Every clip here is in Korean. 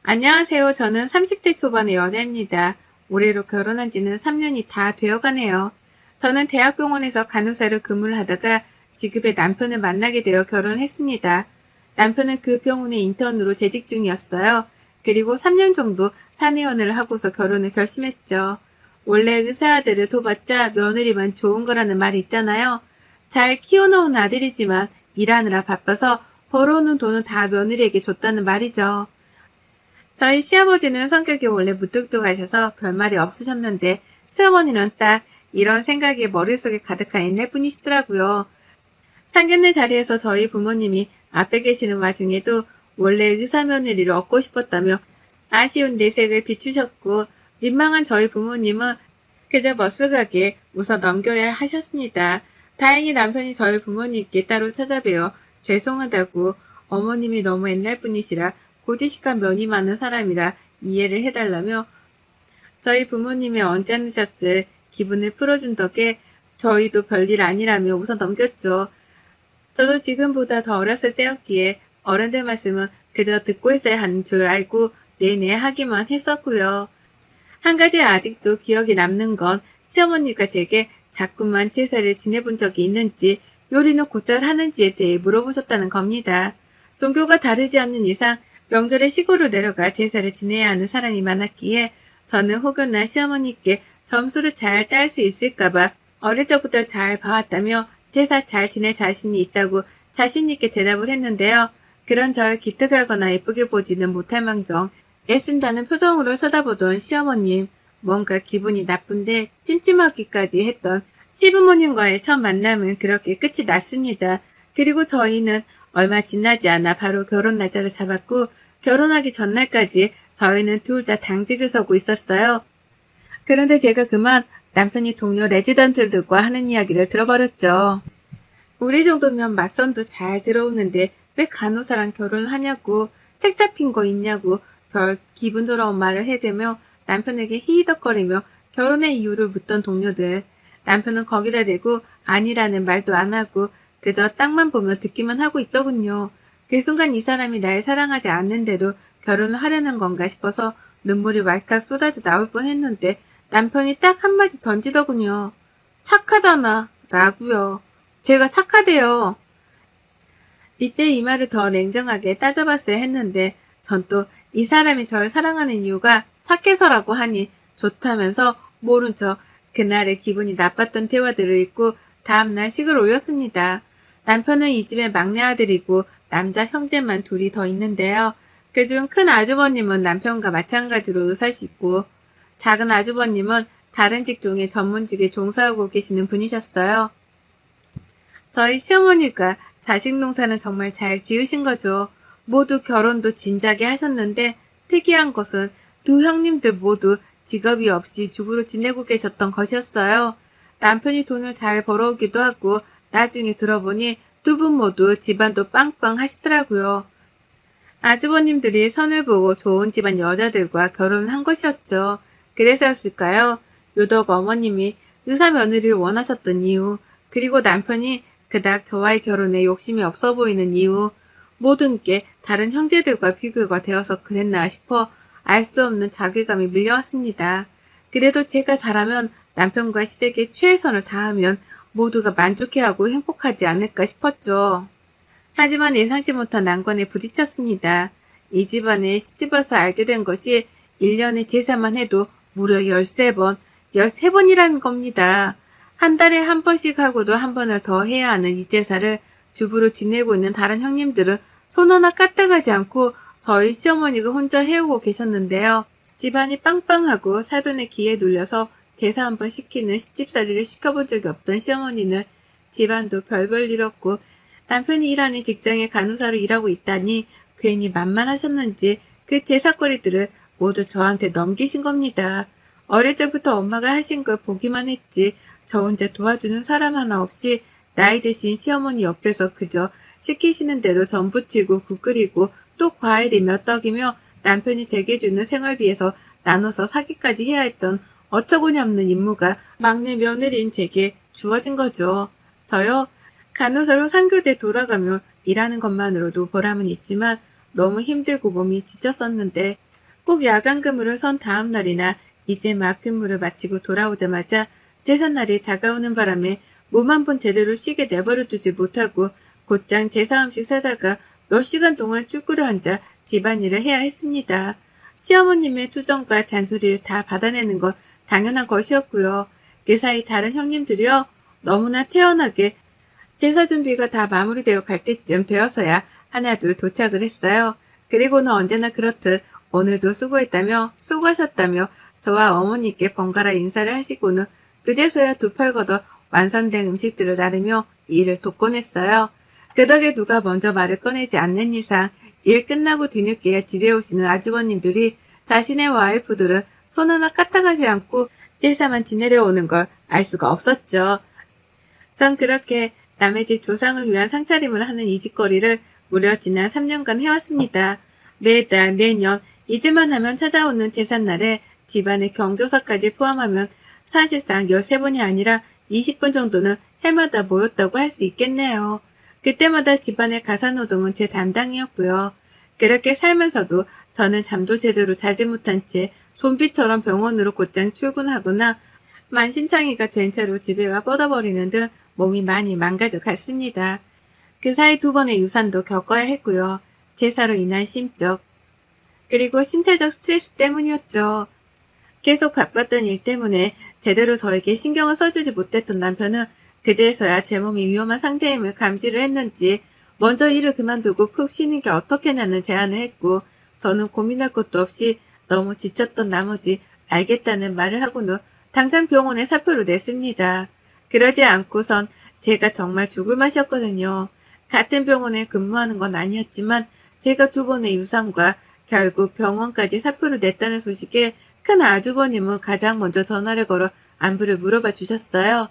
안녕하세요. 저는 30대 초반의 여자입니다. 올해로 결혼한 지는 3년이 다 되어가네요. 저는 대학병원에서 간호사로 근무를 하다가 지급의 남편을 만나게 되어 결혼했습니다. 남편은 그 병원의 인턴으로 재직 중이었어요. 그리고 3년 정도 사내연애를 하고서 결혼을 결심했죠. 원래 의사 아들을 둬봤자 며느리만 좋은 거라는 말이 있잖아요. 잘 키워놓은 아들이지만 일하느라 바빠서 벌어오는 돈은 다 며느리에게 줬다는 말이죠. 저희 시아버지는 성격이 원래 무뚝뚝하셔서 별말이 없으셨는데 시어머니는 딱 이런 생각이 머릿속에 가득한 옛날분이시더라고요. 상견례 자리에서 저희 부모님이 앞에 계시는 와중에도 원래 의사 며느리를 얻고 싶었다며 아쉬운 내색을 비추셨고, 민망한 저희 부모님은 그저 머쓱하게 웃어 넘겨야 하셨습니다. 다행히 남편이 저희 부모님께 따로 찾아뵈어 죄송하다고, 어머님이 너무 옛날분이시라 고지식한 면이 많은 사람이라 이해를 해달라며 저희 부모님의 언짢으셨을 기분을 풀어준 덕에 저희도 별일 아니라며 웃어 넘겼죠. 저도 지금보다 더 어렸을 때였기에 어른들 말씀은 그저 듣고 있어야 하는 줄 알고 내내 하기만 했었고요. 한 가지 아직도 기억이 남는 건 시어머니가 제게 자꾸만 제사를 지내본 적이 있는지, 요리는 곧잘 하는지에 대해 물어보셨다는 겁니다. 종교가 다르지 않는 이상 명절에 시골로 내려가 제사를 지내야 하는 사람이 많았기에 저는 혹여나 시어머니께 점수를 잘 딸 수 있을까봐 어릴 적부터 잘 봐왔다며 제사 잘 지낼 자신이 있다고 자신있게 대답을 했는데요. 그런 절 기특하거나 예쁘게 보지는 못할 망정 애쓴다는 표정으로 쳐다보던 시어머님, 뭔가 기분이 나쁜데 찜찜하기까지 했던 시부모님과의 첫 만남은 그렇게 끝이 났습니다. 그리고 저희는 얼마 지나지 않아 바로 결혼 날짜를 잡았고, 결혼하기 전날까지 저희는 둘 다 당직을 서고 있었어요. 그런데 제가 그만 남편이 동료 레지던트들과 하는 이야기를 들어버렸죠. 우리 정도면 맞선도 잘 들어오는데 왜 간호사랑 결혼하냐고, 책 잡힌 거 있냐고 별 기분 더러운 말을 해대며 남편에게 히히덕거리며 결혼의 이유를 묻던 동료들. 남편은 거기다 대고 아니라는 말도 안 하고 그저 땅만 보며 듣기만 하고 있더군요. 그 순간 이 사람이 날 사랑하지 않는데도 결혼을 하려는 건가 싶어서 눈물이 왈칵 쏟아져 나올 뻔했는데 남편이 딱 한마디 던지더군요. 착하잖아 라고요. 제가 착하대요. 이때 이 말을 더 냉정하게 따져봤어야 했는데 전 또 이 사람이 저를 사랑하는 이유가 착해서라고 하니 좋다면서 모른 척 그날의 기분이 나빴던 대화들을 잊고 다음날 식을 올렸습니다. 남편은 이 집의 막내 아들이고 남자 형제만 둘이 더 있는데요. 그중 큰 아주버님은 남편과 마찬가지로 의사시고 작은 아주버님은 다른 직종의 전문직에 종사하고 계시는 분이셨어요. 저희 시어머니가 자식 농사는 정말 잘 지으신 거죠. 모두 결혼도 진작에 하셨는데 특이한 것은 두 형님들 모두 직업이 없이 주부로 지내고 계셨던 것이었어요. 남편이 돈을 잘 벌어오기도 하고 나중에 들어보니 두 분 모두 집안도 빵빵 하시더라고요. 아주버님들이 선을 보고 좋은 집안 여자들과 결혼을 한 것이었죠. 그래서였을까요? 유독 어머님이 의사 며느리를 원하셨던 이유, 그리고 남편이 그닥 저와의 결혼에 욕심이 없어 보이는 이유, 모든 게 다른 형제들과 비교가 되어서 그랬나 싶어 알 수 없는 자괴감이 밀려왔습니다. 그래도 제가 잘하면 남편과 시댁의 최선을 다하면 모두가 만족해하고 행복하지 않을까 싶었죠. 하지만 예상치 못한 난관에 부딪혔습니다. 이 집안에 시집와서 알게 된 것이 1년에 제사만 해도 무려 13번, 13번이라는 겁니다. 한 달에 한 번씩 하고도 한 번을 더 해야 하는 이 제사를 주부로 지내고 있는 다른 형님들은 손 하나 까딱하지 않고 저희 시어머니가 혼자 해오고 계셨는데요. 집안이 빵빵하고 사돈의 기에 눌려서 제사 한 번 시키는 시집살이를 시켜본 적이 없던 시어머니는 집안도 별볼 일 없고 남편이 일하는 직장에 간호사로 일하고 있다니 괜히 만만하셨는지 그 제사거리들을 모두 저한테 넘기신 겁니다. 어릴 적부터 엄마가 하신 걸 보기만 했지 저 혼자 도와주는 사람 하나 없이 나이 드신 시어머니 옆에서 그저 시키시는 대로 전 부치고 국 끓이고 또 과일이며 떡이며 남편이 제게 주는 생활비에서 나눠서 사기까지 해야 했던 어처구니 없는 임무가 막내 며느리인 제게 주어진 거죠. 저요? 간호사로 3교대 돌아가며 일하는 것만으로도 보람은 있지만 너무 힘들고 몸이 지쳤었는데 꼭 야간 근무를 선 다음 날이나 이제 막 근무를 마치고 돌아오자마자 제삿날이 다가오는 바람에 몸 한 번 제대로 쉬게 내버려 두지 못하고 곧장 제사 음식 사다가 몇 시간 동안 쭈그려 앉아 집안일을 해야 했습니다. 시어머님의 투정과 잔소리를 다 받아내는 건 당연한 것이었고요. 그 사이 다른 형님들이요. 너무나 태연하게 제사 준비가 다 마무리되어 갈 때쯤 되어서야 하나둘 도착을 했어요. 그리고는 언제나 그렇듯 오늘도 수고했다며 수고하셨다며 저와 어머니께 번갈아 인사를 하시고는 그제서야 두 팔 걷어 완성된 음식들을 나르며 일을 돕곤 했어요. 그 덕에 누가 먼저 말을 꺼내지 않는 이상 일 끝나고 뒤늦게야 집에 오시는 아주버님들이 자신의 와이프들은 손 하나 까딱하지 않고 제사만 지내려 오는 걸 알 수가 없었죠. 전 그렇게 남의 집 조상을 위한 상차림을 하는 이 짓거리를 무려 지난 3년간 해왔습니다. 매달 매년 잊을만 하면 찾아오는 제삿날에 집안의 경조사까지 포함하면 사실상 13번이 아니라 20번 정도는 해마다 모였다고 할 수 있겠네요. 그때마다 집안의 가사노동은 제 담당이었고요. 그렇게 살면서도 저는 잠도 제대로 자지 못한 채 좀비처럼 병원으로 곧장 출근하거나 만신창이가 된 채로 집에 와 뻗어버리는 등 몸이 많이 망가져 갔습니다. 그 사이 2번의 유산도 겪어야 했고요. 제사로 인한 심적, 그리고 신체적 스트레스 때문이었죠. 계속 바빴던 일 때문에 제대로 저에게 신경을 써주지 못했던 남편은 그제서야 제 몸이 위험한 상태임을 감지를 했는지 먼저 일을 그만두고 푹 쉬는 게 어떻겠냐는 제안을 했고, 저는 고민할 것도 없이 너무 지쳤던 나머지 알겠다는 말을 하고는 당장 병원에 사표를 냈습니다. 그러지 않고선 제가 정말 죽을 맛이었거든요. 같은 병원에 근무하는 건 아니었지만 제가 2번의 유산과 결국 병원까지 사표를 냈다는 소식에 큰 아주버님은 가장 먼저 전화를 걸어 안부를 물어봐 주셨어요.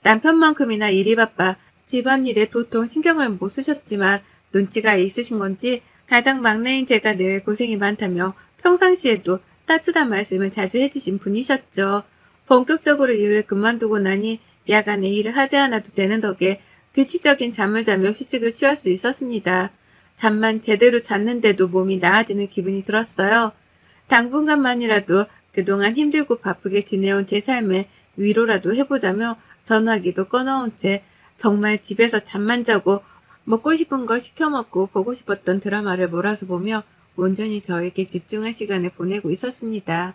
남편만큼이나 일이 바빠 집안일에 도통 신경을 못 쓰셨지만 눈치가 있으신 건지 가장 막내인 제가 늘 고생이 많다며 평상시에도 따뜻한 말씀을 자주 해주신 분이셨죠. 본격적으로 일을 그만두고 나니 야간에 일을 하지 않아도 되는 덕에 규칙적인 잠을 자며 휴식을 취할 수 있었습니다. 잠만 제대로 잤는데도 몸이 나아지는 기분이 들었어요. 당분간만이라도 그동안 힘들고 바쁘게 지내온 제 삶에 위로라도 해보자며 전화기도 꺼놓은 채 정말 집에서 잠만 자고 먹고 싶은 거 시켜먹고 보고 싶었던 드라마를 몰아서 보며 온전히 저에게 집중할 시간을 보내고 있었습니다.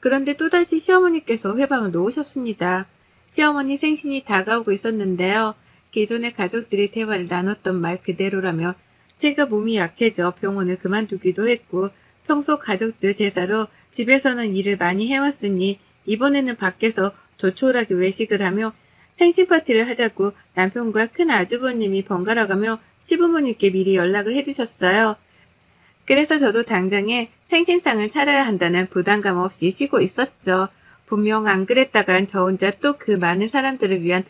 그런데 또다시 시어머니께서 회방을 놓으셨습니다. 시어머니 생신이 다가오고 있었는데요. 기존의 가족들이 대화를 나눴던 말 그대로라면 제가 몸이 약해져 병원을 그만두기도 했고, 평소 가족들 제사로 집에서는 일을 많이 해왔으니 이번에는 밖에서 조촐하게 외식을 하며 생신 파티를 하자고 남편과 큰 아주버님이 번갈아가며 시부모님께 미리 연락을 해주셨어요. 그래서 저도 당장에 생신상을 차려야 한다는 부담감 없이 쉬고 있었죠. 분명 안 그랬다간 저 혼자 또 그 많은 사람들을 위한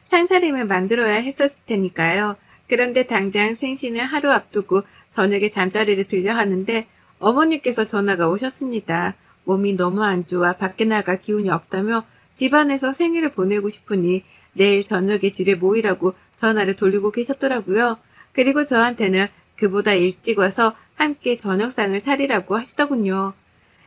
상차림을 만들어야 했었을 테니까요. 그런데 당장 생신을 하루 앞두고 저녁에 잠자리를 들려 하는데 어머니께서 전화가 오셨습니다. 몸이 너무 안 좋아 밖에 나갈 기운이 없다며 집안에서 생일을 보내고 싶으니 내일 저녁에 집에 모이라고 전화를 돌리고 계셨더라고요. 그리고 저한테는 그보다 일찍 와서 함께 저녁상을 차리라고 하시더군요.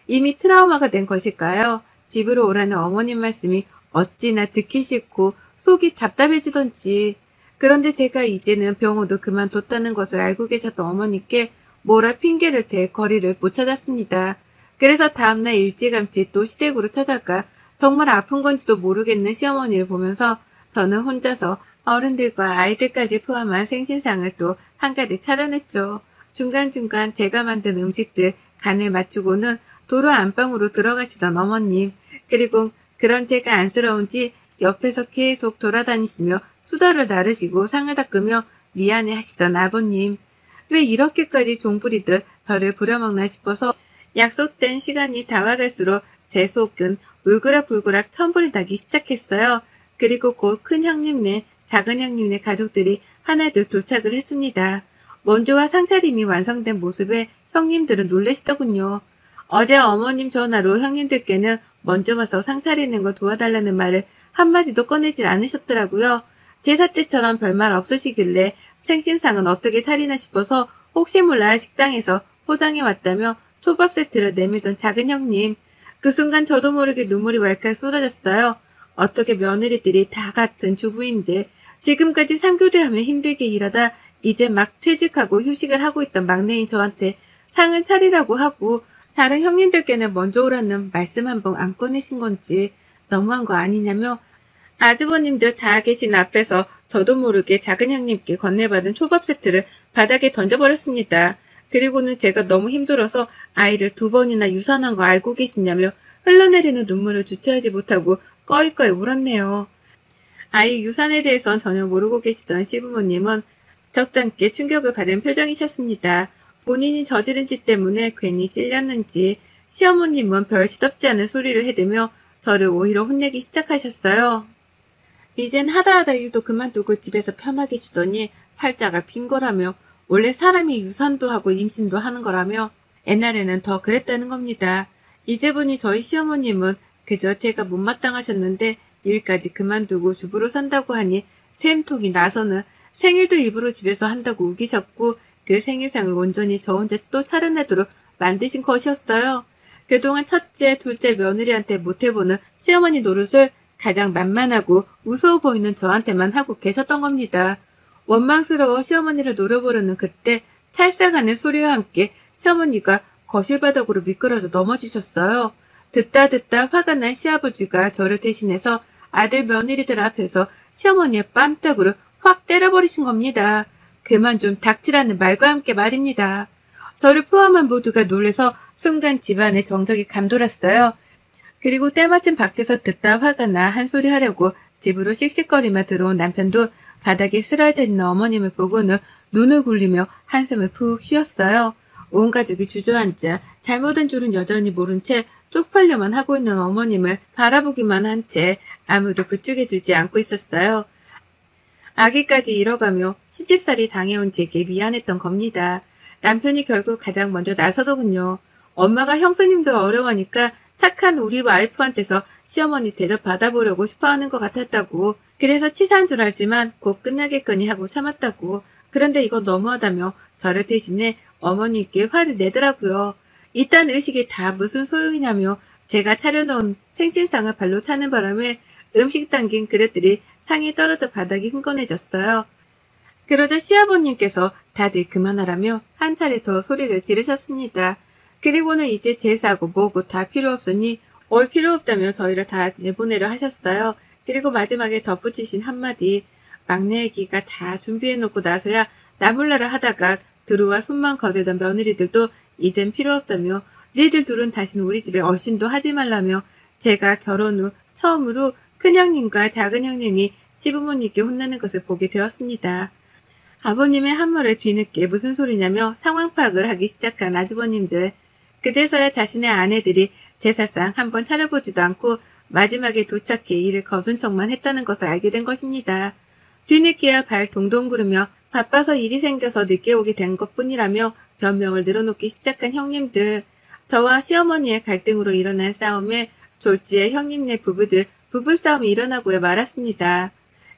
이미 트라우마가 된 것일까요? 집으로 오라는 어머님 말씀이 어찌나 듣기 싫고 속이 답답해지던지. 그런데 제가 이제는 병원도 그만뒀다는 것을 알고 계셨던 어머니께 뭐라 핑계를 대 거리를 못 찾았습니다. 그래서 다음날 일찌감치 또 시댁으로 찾아가 정말 아픈 건지도 모르겠는 시어머니를 보면서 저는 혼자서 어른들과 아이들까지 포함한 생신상을 또 한가득 차려냈죠. 중간중간 제가 만든 음식들 간을 맞추고는 도로 안방으로 들어가시던 어머님, 그리고 그런 제가 안쓰러운지 옆에서 계속 돌아다니시며 수다를 나르시고 상을 닦으며 미안해 하시던 아버님. 왜 이렇게까지 종부리듯 저를 부려먹나 싶어서 약속된 시간이 다가갈수록 제 속은 울그락불그락 천불이 나기 시작했어요. 그리고 곧 큰 형님네, 작은 형님네 가족들이 하나둘 도착을 했습니다. 먼저와 상차림이 완성된 모습에 형님들은 놀라시더군요. 어제 어머님 전화로 형님들께는 먼저 와서 상 차리는 거 도와달라는 말을 한마디도 꺼내질 않으셨더라고요. 제사 때처럼 별말 없으시길래 생신상은 어떻게 차리나 싶어서 혹시 몰라 식당에서 포장해 왔다며 초밥 세트를 내밀던 작은 형님. 그 순간 저도 모르게 눈물이 왈칵 쏟아졌어요. 어떻게 며느리들이 다 같은 주부인데 지금까지 3교대하며 힘들게 일하다 이제 막 퇴직하고 휴식을 하고 있던 막내인 저한테 상을 차리라고 하고 다른 형님들께는 먼저 오라는 말씀 한 번 안 꺼내신 건지 너무한 거 아니냐며 아주버님들 다 계신 앞에서 저도 모르게 작은 형님께 건네받은 초밥 세트를 바닥에 던져버렸습니다. 그리고는 제가 너무 힘들어서 아이를 2번이나 유산한 거 알고 계시냐며 흘러내리는 눈물을 주체하지 못하고 꺼이꺼이 울었네요. 아이 유산에 대해선 전혀 모르고 계시던 시부모님은 적잖게 충격을 받은 표정이셨습니다. 본인이 저지른 짓 때문에 괜히 찔렸는지 시어머님은 별 시덥지 않은 소리를 해대며 저를 오히려 혼내기 시작하셨어요. 이젠 하다하다 일도 그만두고 집에서 편하게 쉬더니 팔자가 빈 거라며 원래 사람이 유산도 하고 임신도 하는 거라며 옛날에는 더 그랬다는 겁니다. 이제 보니 저희 시어머님은 그저 제가 못마땅하셨는데 일까지 그만두고 주부로 산다고 하니 샘통이 나서는 생일도 일부러 집에서 한다고 우기셨고 그 생일상을 온전히 저 혼자 또 차려내도록 만드신 것이었어요. 그동안 첫째, 둘째 며느리한테 못해보는 시어머니 노릇을 가장 만만하고 우스워 보이는 저한테만 하고 계셨던 겁니다. 원망스러워 시어머니를 노려보려는 그때 찰싹하는 소리와 함께 시어머니가 거실 바닥으로 미끄러져 넘어지셨어요. 듣다 화가 난 시아버지가 저를 대신해서 아들 며느리들 앞에서 시어머니의 뺨따구를 확 때려버리신 겁니다. 그만 좀 닥치라는 말과 함께 말입니다. 저를 포함한 모두가 놀래서 순간 집안에 정적이 감돌았어요. 그리고 때마침 밖에서 듣다 화가 나 한 소리 하려고 집으로 씩씩거리며 들어온 남편도 바닥에 쓰러져 있는 어머님을 보고는 눈을 굴리며 한숨을 푹 쉬었어요. 온 가족이 주저앉아 잘못한 줄은 여전히 모른 채 쪽팔려만 하고 있는 어머님을 바라보기만 한 채 아무도 부축해주지 않고 있었어요. 아기까지 잃어가며 시집살이 당해온 제게 미안했던 겁니다. 남편이 결국 가장 먼저 나서더군요. 엄마가 형수님도 어려워하니까 착한 우리 와이프한테서 시어머니 대접 받아보려고 싶어하는 것 같았다고. 그래서 치사한 줄 알지만 곧 끝나겠거니 하고 참았다고. 그런데 이건 너무하다며 저를 대신해 어머니께 화를 내더라고요. 이딴 의식이 다 무슨 소용이냐며 제가 차려놓은 생신상을 발로 차는 바람에 음식 담긴 그릇들이 상이 떨어져 바닥이 흥건해졌어요. 그러자 시아버님께서 다들 그만하라며 한 차례 더 소리를 지르셨습니다. 그리고는 이제 제사고 뭐고 다 필요 없으니 올 필요 없다며 저희를 다 내보내려 하셨어요. 그리고 마지막에 덧붙이신 한마디, 막내 애기가 다 준비해놓고 나서야 나몰라라 하다가 들어와 손만 거대던 며느리들도 이젠 필요 없다며 니들 둘은 다시는 우리 집에 얼씬도 하지 말라며 제가 결혼 후 처음으로 큰형님과 작은형님이 시부모님께 혼나는 것을 보게 되었습니다. 아버님의 한말을 뒤늦게 무슨 소리냐며 상황 파악을 하기 시작한 아주버님들. 그제서야 자신의 아내들이 제사상 한번 차려보지도 않고 마지막에 도착해 일을 거둔 척만 했다는 것을 알게 된 것입니다. 뒤늦게야 발 동동 구르며 바빠서 일이 생겨서 늦게 오게 된 것뿐이라며 변명을 늘어놓기 시작한 형님들. 저와 시어머니의 갈등으로 일어난 싸움에 졸지에 형님네 부부들 부부싸움이 일어나고야 말았습니다.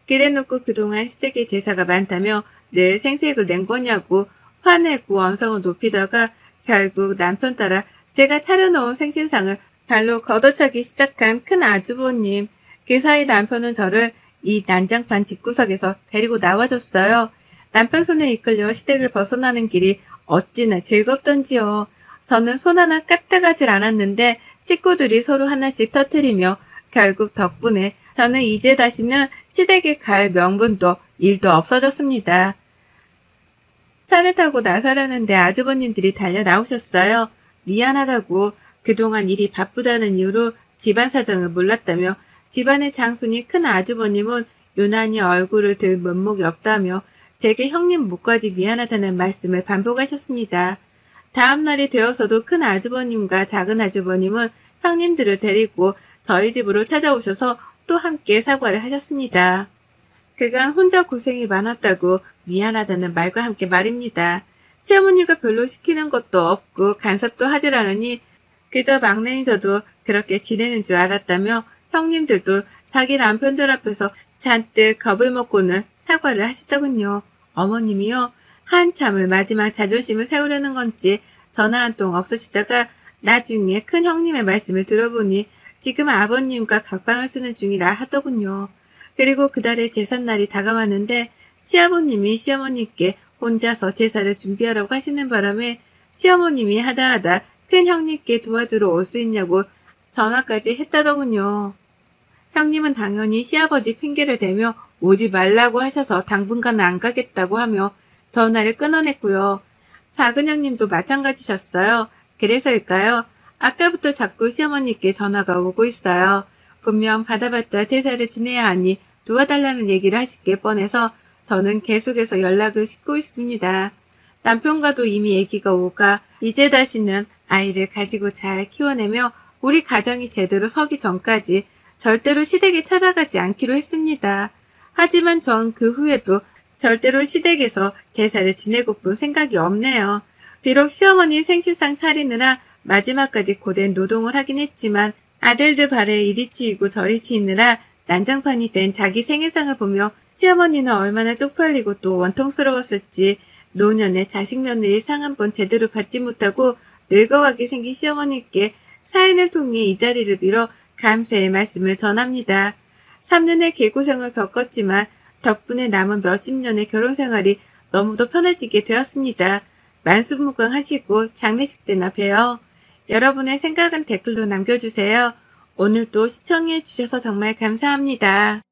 그래놓고 그동안 시댁에 제사가 많다며 늘 생색을 낸 거냐고 화내고 언성을 높이다가 결국 남편 따라 제가 차려놓은 생신상을 발로 걷어차기 시작한 큰 아주버님. 그 사이 남편은 저를 이 난장판 집구석에서 데리고 나와줬어요. 남편 손에 이끌려 시댁을 벗어나는 길이 어찌나 즐겁던지요. 저는 손 하나 까딱하질 않았는데 식구들이 서로 하나씩 터뜨리며 결국 덕분에 저는 이제 다시는 시댁에 갈 명분도 일도 없어졌습니다. 차를 타고 나서려는데 아주버님들이 달려 나오셨어요. 미안하다고 그동안 일이 바쁘다는 이유로 집안 사정을 몰랐다며 집안의 장손이 큰 아주버님은 유난히 얼굴을 들 면목이 없다며 제게 형님 목까지 미안하다는 말씀을 반복하셨습니다. 다음 날이 되어서도 큰 아주버님과 작은 아주버님은 형님들을 데리고 저희 집으로 찾아오셔서 또 함께 사과를 하셨습니다. 그간 혼자 고생이 많았다고 미안하다는 말과 함께 말입니다. 시어머니가 별로 시키는 것도 없고 간섭도 하질 않으니 그저 막내인 저도 그렇게 지내는 줄 알았다며 형님들도 자기 남편들 앞에서 잔뜩 겁을 먹고는 사과를 하시더군요. 어머님이요. 한참을 마지막 자존심을 세우려는 건지 전화 한 통 없으시다가 나중에 큰 형님의 말씀을 들어보니 지금 아버님과 각방을 쓰는 중이라 하더군요. 그리고 그달에 제삿날이 다가왔는데 시아버님이 시어머님께 혼자서 제사를 준비하라고 하시는 바람에 시어머님이 하다하다 큰 형님께 도와주러 올 수 있냐고 전화까지 했다더군요. 형님은 당연히 시아버지 핑계를 대며 오지 말라고 하셔서 당분간은 안 가겠다고 하며 전화를 끊어냈고요. 작은 형님도 마찬가지셨어요. 그래서일까요? 아까부터 자꾸 시어머니께 전화가 오고 있어요. 분명 받아봤자 제사를 지내야 하니 도와달라는 얘기를 하실 게 뻔해서 저는 계속해서 연락을 싣고 있습니다. 남편과도 이미 얘기가 오가 이제 다시는 아이를 가지고 잘 키워내며 우리 가정이 제대로 서기 전까지 절대로 시댁에 찾아가지 않기로 했습니다. 하지만 전 그 후에도 절대로 시댁에서 제사를 지내고픈 생각이 없네요. 비록 시어머니 생신상 차리느라 마지막까지 고된 노동을 하긴 했지만 아들들 발에 이리 치이고 저리 치이느라 난장판이 된 자기 생일상을 보며 시어머니는 얼마나 쪽팔리고 또 원통스러웠을지 노년에 자식 며느리 상 한 번 제대로 받지 못하고 늙어가게 생긴 시어머니께 사연을 통해 이 자리를 빌어 감사의 말씀을 전합니다. 3년의 개고생을 겪었지만 덕분에 남은 몇십 년의 결혼생활이 너무도 편해지게 되었습니다. 만수무강하시고 장례식 때나 봬요. 여러분의 생각은 댓글로 남겨주세요. 오늘도 시청해 주셔서 정말 감사합니다.